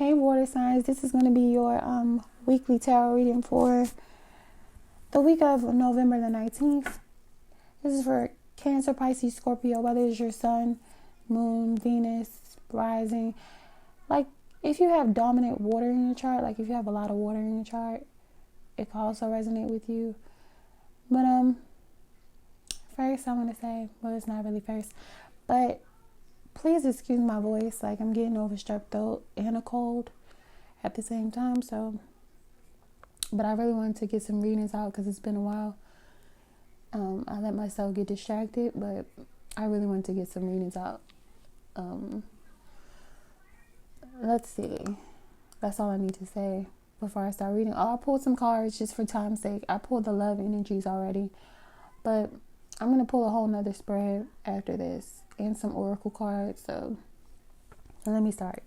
Hey water signs, this is going to be your weekly tarot reading for the week of November the 19th. This is for Cancer, Pisces, Scorpio, whether it's your sun, moon, Venus, rising. Like if you have dominant water in your chart, like if you have a lot of water in your chart, it can also resonate with you. But first I want to say, well, it's not really first, but please excuse my voice. Like I'm getting over strep throat and a cold at the same time. So, but I really wanted to get some readings out because it's been a while. I let myself get distracted, but I really wanted to get some readings out. Let's see. That's all I need to say before I start reading. Oh, I pulled some cards just for time's sake. I pulled the love energies already, but I'm going to pull a whole nother spread after this and some oracle cards. So let me start.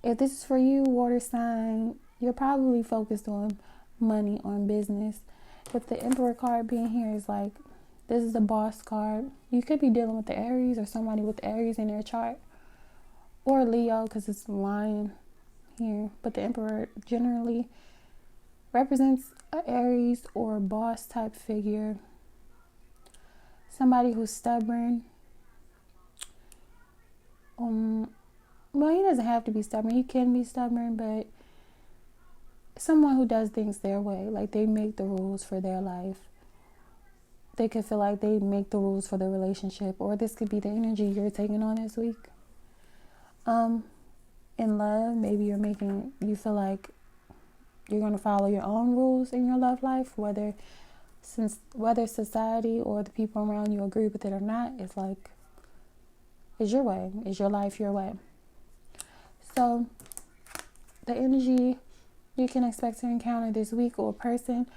If this is for you, water sign, you're probably focused on money, on business. With the Emperor card being here, is like, this is the boss card. You could be dealing with the Aries or somebody with Aries in their chart. Or Leo, because it's Lion here. But the Emperor generally represents an Aries or boss type figure. Somebody who's stubborn. Well, he doesn't have to be stubborn. He can be stubborn, but someone who does things their way. Like they make the rules for their life. They could feel like they make the rules for the relationship. Or this could be the energy you're taking on this week. In love, maybe you feel like you're going to follow your own rules in your love life. Whether society or the people around you agree with it or not, it's like, it's your way. It's your life, your way. So, the energy you can expect to encounter this week or person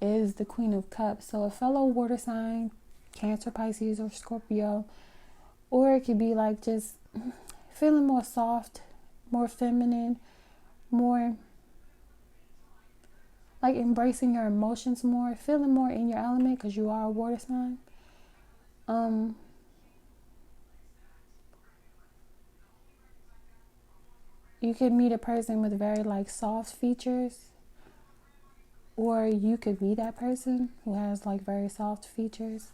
is the Queen of Cups. So, a fellow water sign, Cancer, Pisces, or Scorpio. Or it could be like just feeling more soft, more feminine, more like embracing your emotions more, feeling more in your element because you are a water sign. You could meet a person with very like soft features, or you could be that person who has like very soft features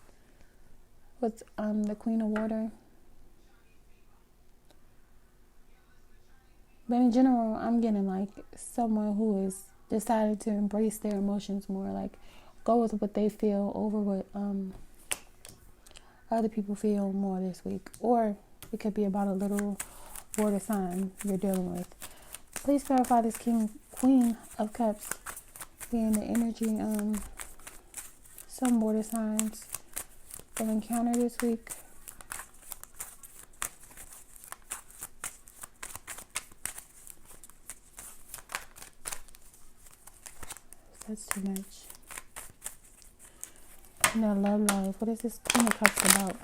with the Queen of Water. But in general, I'm getting like someone who is decided to embrace their emotions more, like go with what they feel over what other people feel more this week. Or it could be about a little water sign you're dealing with. Please clarify this Queen of Cups being the energy some water signs will encounter this week. That's too much. No, love. What is this Queen of Cups about?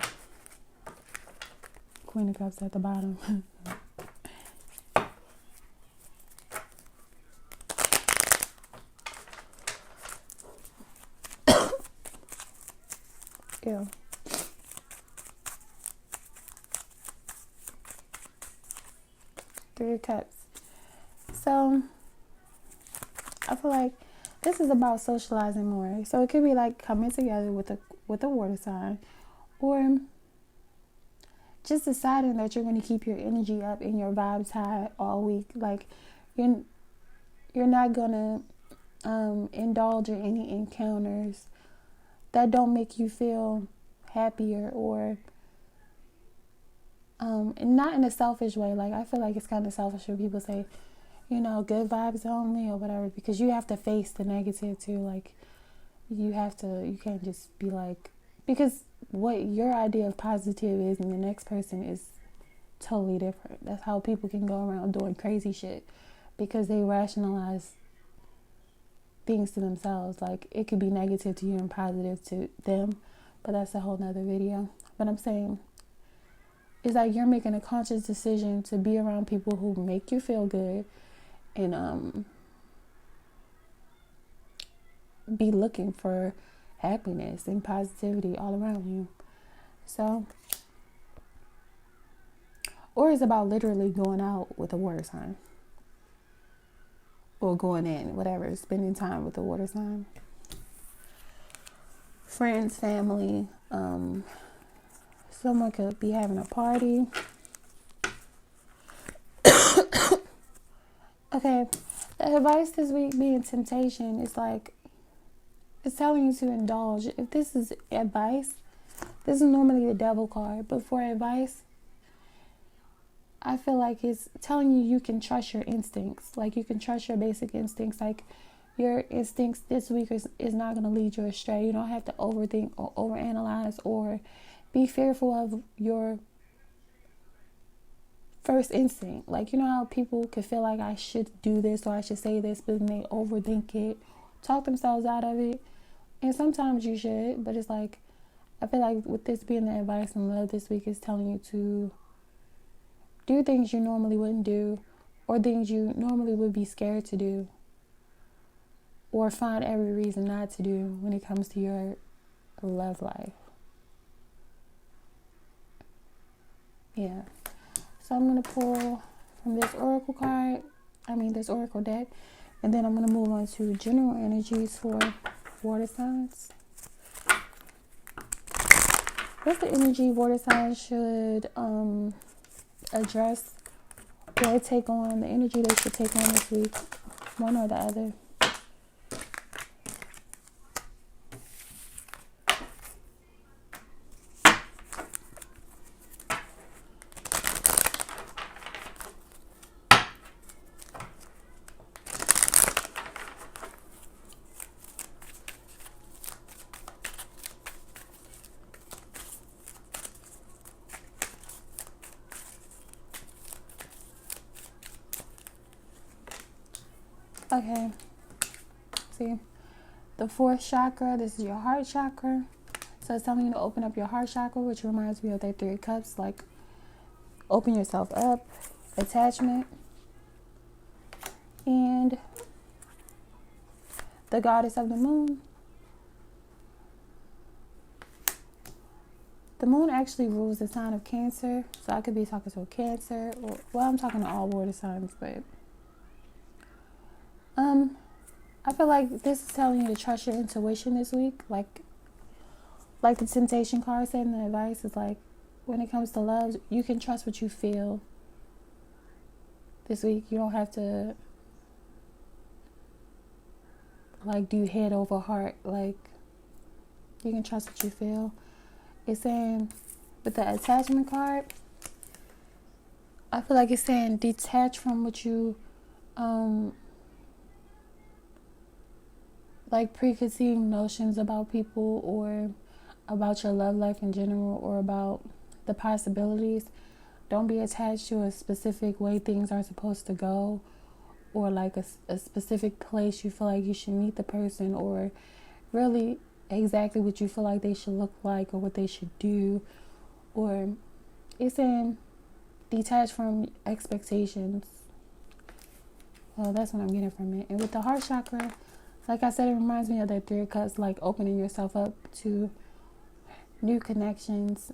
Queen of Cups at the bottom. Ew. Three of Cups. So, I feel like this is about socializing more. So it could be like coming together with a water sign, or just deciding that you're going to keep your energy up and your vibes high all week. Like you're not going to indulge in any encounters that don't make you feel happier, or and not in a selfish way. Like I feel like it's kind of selfish when people say, you know, good vibes only or whatever, because you have to face the negative too. Like you can't just be like, because what your idea of positive is and the next person is totally different. That's how people can go around doing crazy shit, because they rationalize things to themselves. Like it could be negative to you and positive to them, but that's a whole nother video. But I'm saying is that you're making a conscious decision to be around people who make you feel good, and be looking for happiness and positivity all around you. So, or it's about literally going out with a water sign. or going in, whatever, spending time with the water sign. Friends, family, someone could be having a party. Okay, the advice this week being temptation is like, it's telling you to indulge. If this is advice, this is normally the devil card, but for advice, I feel like it's telling you can trust your instincts. Like, you can trust your basic instincts. Like, your instincts this week is not going to lead you astray. You don't have to overthink or overanalyze or be fearful of your first instinct. Like, you know how people could feel like I should do this or I should say this, but then they overthink it, talk themselves out of it. And sometimes you should, but it's like, I feel like with this being the advice and love this week is telling you to do things you normally wouldn't do, or things you normally would be scared to do, or find every reason not to do when it comes to your love life. Yeah. So I'm going to pull from this oracle this oracle deck, and then I'm going to move on to general energies for water signs. What's the energy water signs should address or take on, the energy they should take on this week, one or the other? Okay, see, the fourth chakra, this is your heart chakra. So it's telling you to open up your heart chakra, which reminds me of that 3 of cups, like open yourself up, attachment. And the goddess of the moon. The moon actually rules the sign of Cancer. So I could be talking to a Cancer, or, well, I'm talking to all water signs, but I feel like this is telling you to trust your intuition this week. Like the temptation card said in the advice is like, when it comes to love, you can trust what you feel this week. You don't have to like do head over heart. Like, you can trust what you feel. It's saying with the attachment card, I feel like it's saying detach from what you like preconceived notions about people, or about your love life in general, or about the possibilities. Don't be attached to a specific way things are supposed to go, or like a specific place you feel like you should meet the person, or really exactly what you feel like they should look like or what they should do. Or it's saying detach from expectations. Well, that's what I'm getting from it. And with the heart chakra, like I said, it reminds me of that 3 of cups, like opening yourself up to new connections.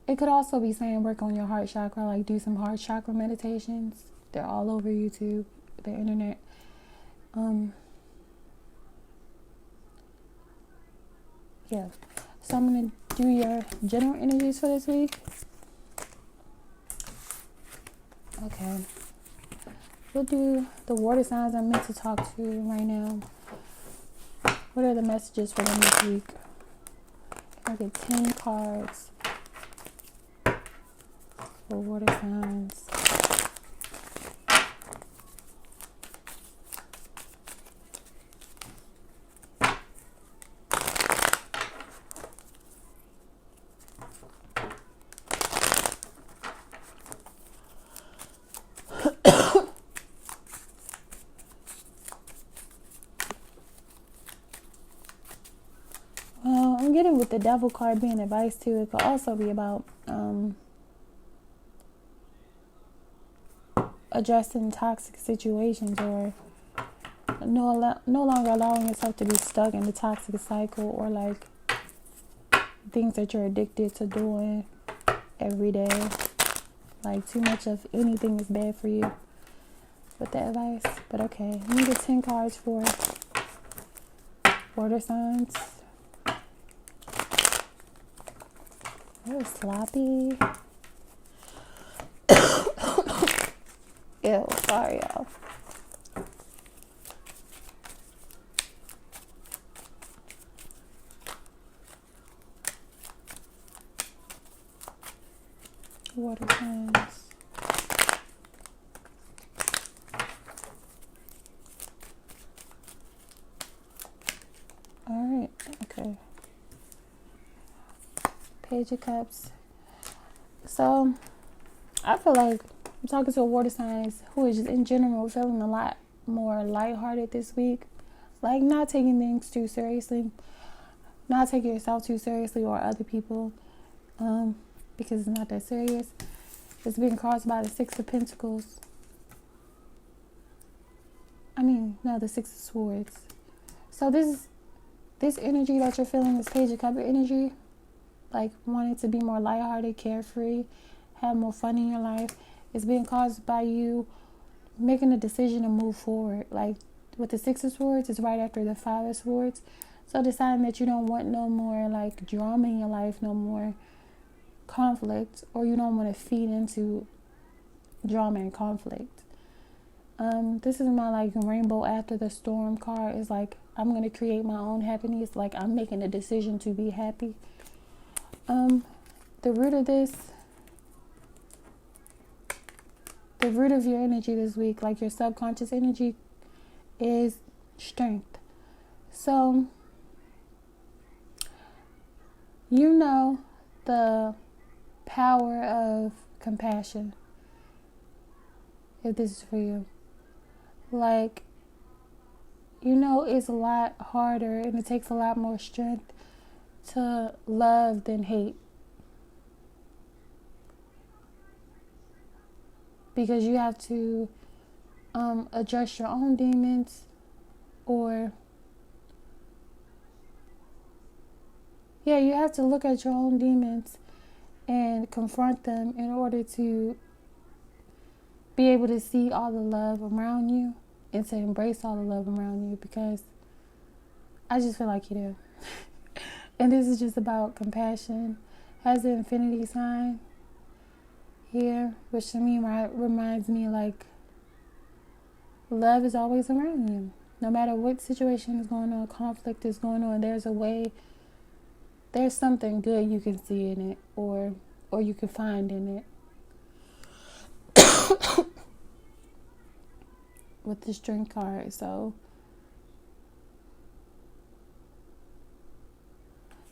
It could also be saying work on your heart chakra, like do some heart chakra meditations. They're all over YouTube, the internet. Yeah. So I'm going to do your general energies for this week. Okay. We'll do the water signs I'm meant to talk to right now. What are the messages for them this week? I get 10 cards for water signs. Well, I'm getting with the devil card being advice too. It could also be about addressing toxic situations, or no longer allowing yourself to be stuck in the toxic cycle, or like things that you're addicted to doing every day. Like, too much of anything is bad for you with that advice. But okay, let me get 10 cards for water signs. That was sloppy. Ew, sorry, y'all. Water signs. All right, okay. Page of Cups. So, I feel like I'm talking to a water signs who is just in general feeling a lot more lighthearted this week. Like, not taking things too seriously. Not taking yourself too seriously or other people. Because it's not that serious. It's being caused by the Six of Pentacles. The Six of Swords. So this energy that you're feeling, this Page of Cups energy, like wanting to be more lighthearted, carefree, have more fun in your life, is being caused by you making a decision to move forward. Like with the Six of Swords, it's right after the Five of Swords. So deciding that you don't want no more like drama in your life, no more conflict, or you don't want to feed into drama and conflict. This is my like rainbow after the storm card. Is like, I'm going to create my own happiness. Like, I'm making a decision to be happy. The root of your energy this week, like your subconscious energy, is strength. So, you know the power of compassion, if this is for you. Like, you know it's a lot harder and it takes a lot more strength to love than hate. Because you have to address your own demons, or you have to look at your own demons and confront them in order to be able to see all the love around you and to embrace all the love around you, because I just feel like you do. And this is just about compassion. Has the infinity sign here, which to me reminds me like love is always around you. No matter what situation is going on, conflict is going on, there's a way, there's something good you can see in it, or you can find in it. With the Strength card. So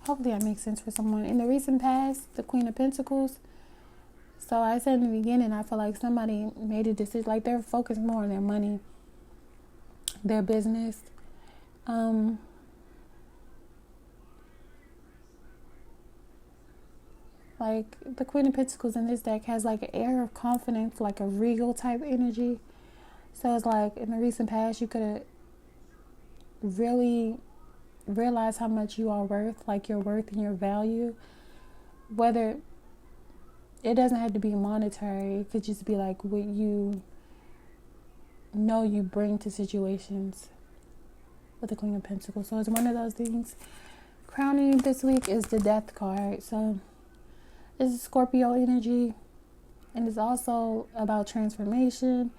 hopefully that makes sense for someone. In the recent past, the Queen of Pentacles. So I said in the beginning, I feel like somebody made a decision, like they're focused more on their money, their business. Like the Queen of Pentacles in this deck has like an air of confidence, like a regal type energy. So it's like in the recent past, you could have really realized how much you are worth, like your worth and your value. Whether it doesn't have to be monetary, it could just be like what you know you bring to situations with the Queen of Pentacles. So it's one of those things. Crowning this week is the Death card. So this is Scorpio energy, and it's also about transformation.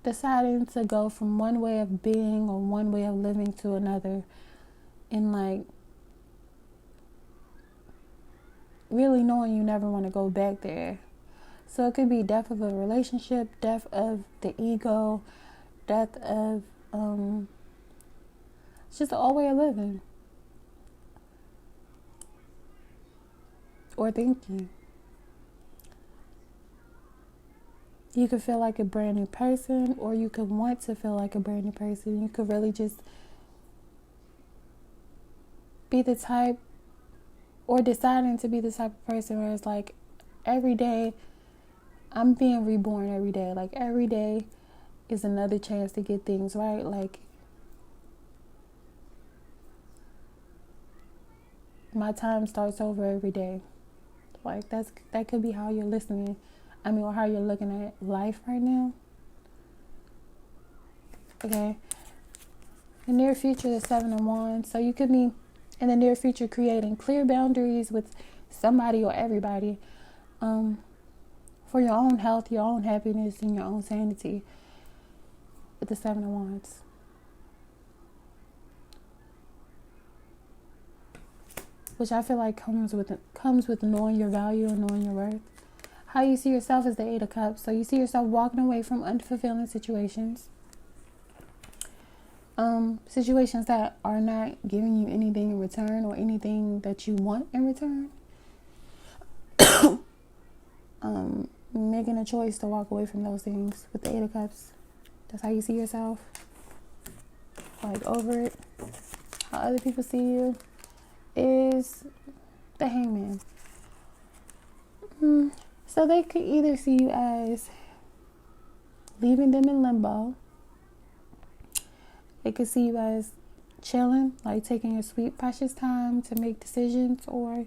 Deciding to go from one way of being or one way of living to another, and like really knowing you never want to go back there. So it could be death of a relationship, death of the ego, death of it's just an old way of living or thinking. You could feel like a brand new person, or you could want to feel like a brand new person. You could really just be the type, or deciding to be the type of person where it's like every day I'm being reborn every day. Like every day is another chance to get things right. Like my time starts over every day. Like that could be how you're listening. Or how you're looking at life right now. Okay. The near future, the 7 of Wands. So you could be in the near future creating clear boundaries with somebody or everybody, for your own health, your own happiness, and your own sanity. With the 7 of Wands. Which I feel like comes with knowing your value and knowing your worth. How you see yourself is the 8 of Cups. So you see yourself walking away from unfulfilling situations. Situations that are not giving you anything in return or anything that you want in return. Making a choice to walk away from those things with the 8 of Cups. That's how you see yourself. Like over it. How other people see you is the Hangman. So they could either see you as leaving them in limbo. They could see you as chilling, like taking your sweet, precious time to make decisions, or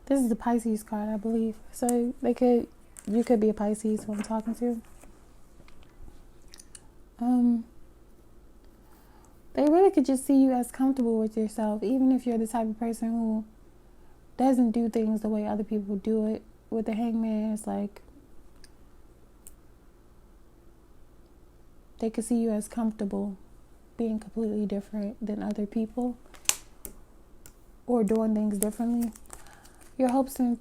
this is the Pisces card, I believe. So you could be a Pisces who I'm talking to. They really could just see you as comfortable with yourself, even if you're the type of person who doesn't do things the way other people do it. With the Hangman, it's like they could see you as comfortable being completely different than other people or doing things differently. Your hopes and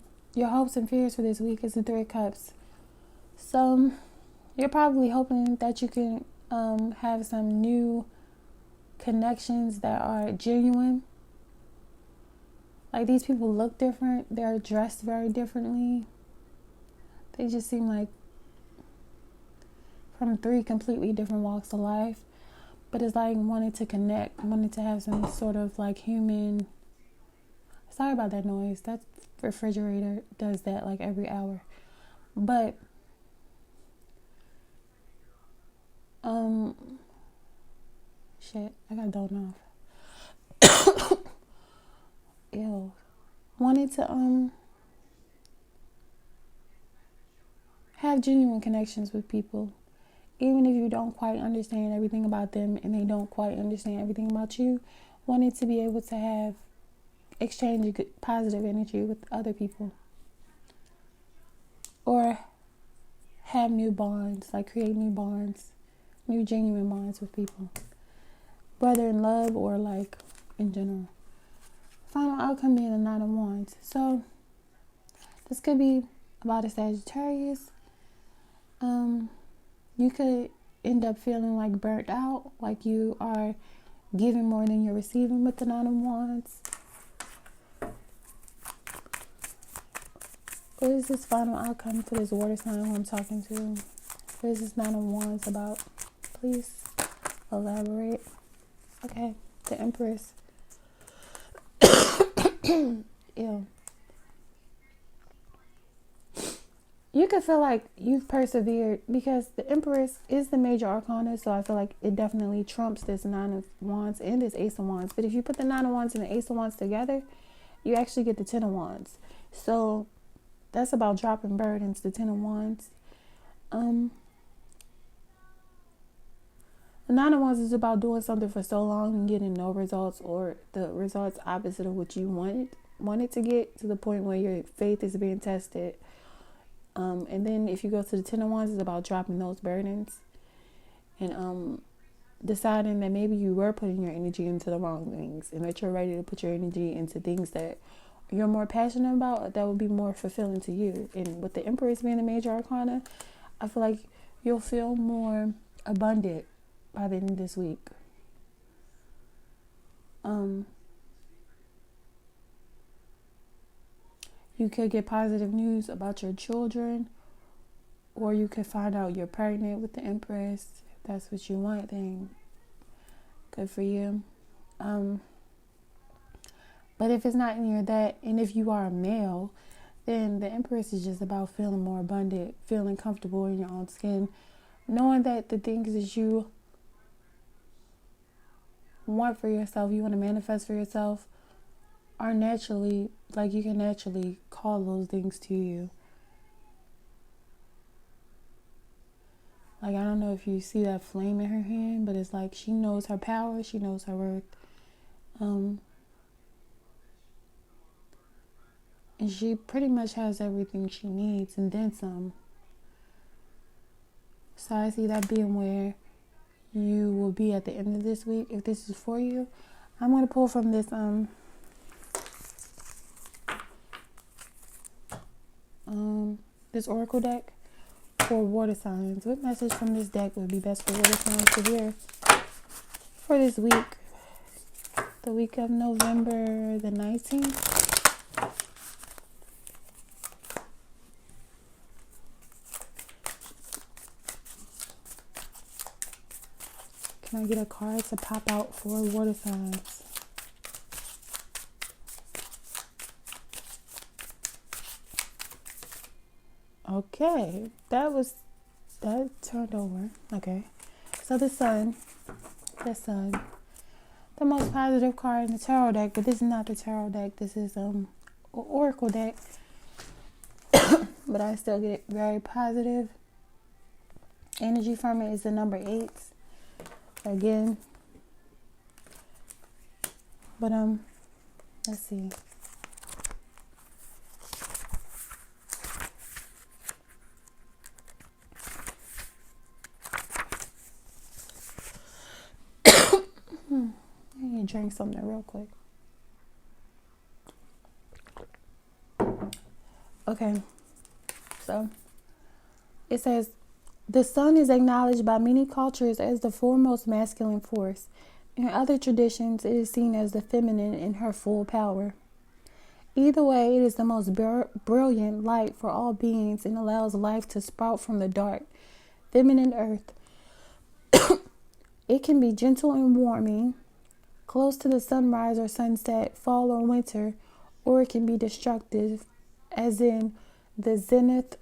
fears for this week is the 3 of Cups. So you're probably hoping that you can have some new connections that are genuine. Like, these people look different. They're dressed very differently. They just seem like from 3 completely different walks of life. But it's like wanting to connect, wanting to have some sort of like human. Sorry about that noise. That refrigerator does that like every hour. But shit, I got done off. Ew. Wanted to have genuine connections with people, even if you don't quite understand everything about them and they don't quite understand everything about you. Wanted to be able to exchange good, positive energy with other people, or have new bonds, like create new bonds, new genuine bonds with people, whether in love or like in general. Final outcome being the 9 of Wands. So this could be about a Sagittarius. You could end up feeling like burnt out, like you are giving more than you're receiving with the 9 of Wands. What is this final outcome for this water sign who I'm talking to? What is this 9 of Wands about? Please elaborate. Okay, the Empress. Ew. You could feel like you've persevered because the Empress is the major arcana, so I feel like it definitely trumps this 9 of Wands and this Ace of Wands. But if you put the 9 of Wands and the Ace of Wands together, you actually get the 10 of Wands. So that's about dropping burdens, the 10 of Wands. The 9 of Wands is about doing something for so long and getting no results, or the results opposite of what you wanted to get, to the point where your faith is being tested. And then if you go to the 10 of Wands, it's about dropping those burdens and deciding that maybe you were putting your energy into the wrong things, and that you're ready to put your energy into things that you're more passionate about, that would be more fulfilling to you. And with the Empress being the major arcana, I feel like you'll feel more abundant by the end of this week. You could get positive news about your children, or you could find out you're pregnant with the Empress. If that's what you want, then good for you. But if it's not near that, and if you are a male, then the Empress is just about feeling more abundant, feeling comfortable in your own skin, knowing that the things that you want for yourself, you want to manifest for yourself, are naturally, like, you can naturally call those things to you. Like, I don't know if you see that flame in her hand, but it's like she knows her power, she knows her worth. And she pretty much has everything she needs and then some. So I see that being where you will be at the end of this week. If this is for you, I'm going to pull from this oracle deck for water signs. What message from this deck would be best for water signs to hear for this week? The week of November the 19th. Can I get a card to pop out for water signs? Okay, that turned over. Okay, so the sun, the most positive card in the tarot deck, but this is not the tarot deck. This is oracle deck, but I still get very positive energy from it. Is the number 8 again, but let's see. I need to drink something real quick. Okay, so it says, the sun is acknowledged by many cultures as the foremost masculine force. In other traditions, it is seen as the feminine in her full power. Either way, it is the most brilliant light for all beings and allows life to sprout from the dark, feminine earth. It can be gentle and warming, close to the sunrise or sunset, fall or winter, or it can be destructive, as in the zenith.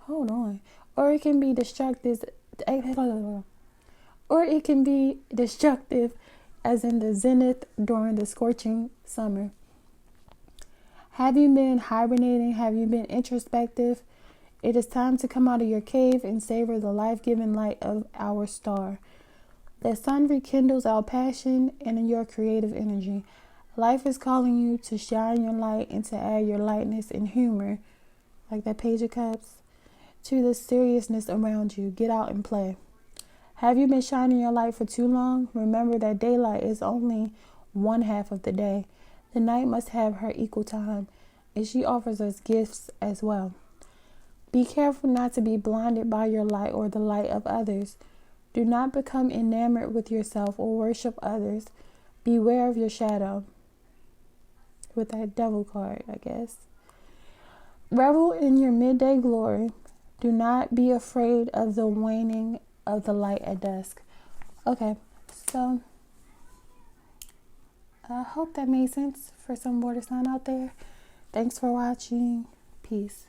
Or it can be destructive, as in the zenith during the scorching summer. Have you been hibernating? Have you been introspective? It is time to come out of your cave and savor the life-giving light of our star. The sun rekindles our passion and your creative energy. Life is calling you to shine your light and to add your lightness and humor, like that Page of Cups, to the seriousness around you. Get out and play. Have you been shining your light for too long? Remember that daylight is only one half of the day. The night must have her equal time, and she offers us gifts as well. Be careful not to be blinded by your light or the light of others. Do not become enamored with yourself or worship others. Beware of your shadow. With that devil card, I guess. Revel in your midday glory. Do not be afraid of the waning of the light at dusk. Okay, so I hope that made sense for some water sign out there. Thanks for watching. Peace.